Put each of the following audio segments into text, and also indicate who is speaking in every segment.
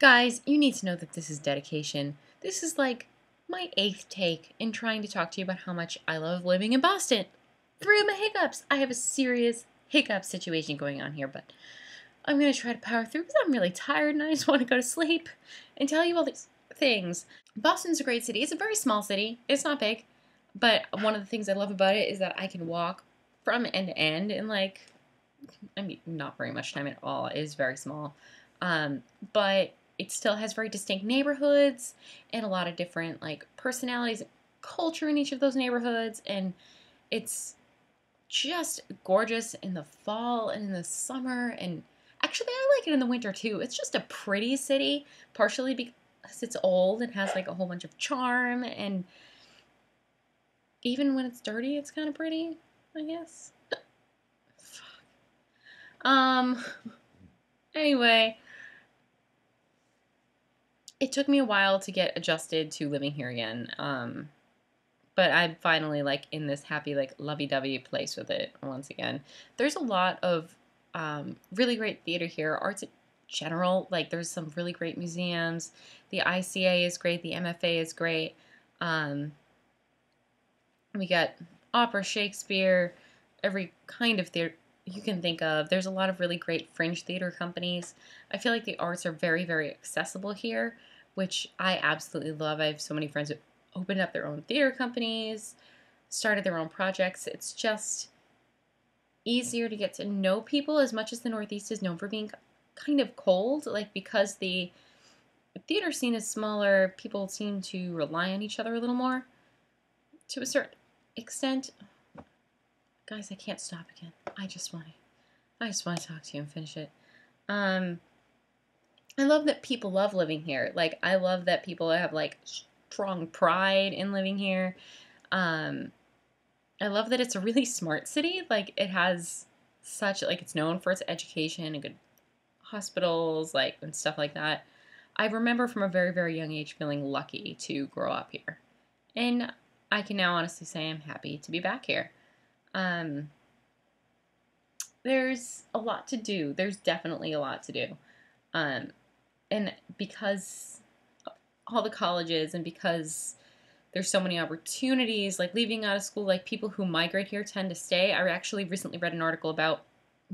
Speaker 1: Guys, you need to know that this is dedication. This is like my 8th take in trying to talk to you about how much I love living in Boston. Through my hiccups. I have a serious hiccup situation going on here, but I'm going to try to power through because I'm really tired and I just want to go to sleep and tell you all these things. Boston's a great city. It's a very small city. It's not big, but one of the things I love about it is that I can walk from end to end in not very much time at all. It is very small. But it still has very distinct neighborhoods and a lot of different personalities and culture in each of those neighborhoods, and it's just gorgeous in the fall and in the summer, and actually I like it in the winter too. It's just a pretty city, partially because it's old and has a whole bunch of charm, and even when it's dirty it's kind of pretty, I guess. Anyway, it took me a while to get adjusted to living here again, but I'm finally in this happy lovey-dovey place with it once again. There's a lot of really great theater here, arts in general. There's some really great museums. The ICA is great. The MFA is great. We got opera, Shakespeare, every kind of theater you can think of. There's a lot of really great fringe theater companies. I feel like the arts are very, very accessible here, which I absolutely love. I have so many friends who opened up their own theater companies, started their own projects. It's just easier to get to know people, as much as the Northeast is known for being kind of cold. Because the theater scene is smaller, people seem to rely on each other a little more to a certain extent. Guys, I can't stop again. I just want to talk to you and finish it. I love that people love living here. I love that people have strong pride in living here. I love that it's a really smart city. It has such it's known for its education and good hospitals, and stuff like that. I remember from a very, very young age feeling lucky to grow up here, and I can now honestly say I'm happy to be back here. There's a lot to do. There's definitely a lot to do. And because all the colleges and because there's so many opportunities, leaving out of school, people who migrate here tend to stay. I actually recently read an article about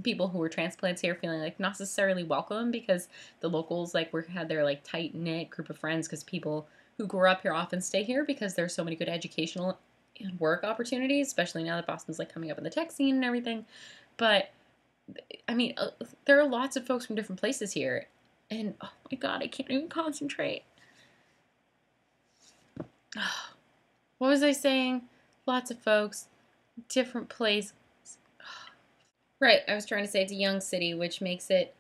Speaker 1: people who were transplants here feeling not necessarily welcome because the locals had their tight-knit group of friends, because people who grew up here often stay here because there's so many good educational and work opportunities, especially now that Boston's coming up in the tech scene and everything. But I mean, there are lots of folks from different places here, and oh my god, I can't even concentrate. What was I saying? Lots of folks, different places. Right, I was trying to say it's a young city, which makes it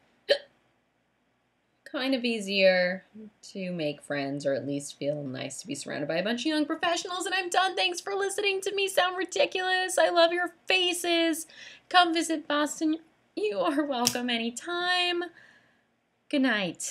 Speaker 1: kind of easier to make friends, or at least feel nice to be surrounded by a bunch of young professionals. And I'm done. Thanks for listening to me sound ridiculous. I love your faces. Come visit Boston. You are welcome anytime. Good night.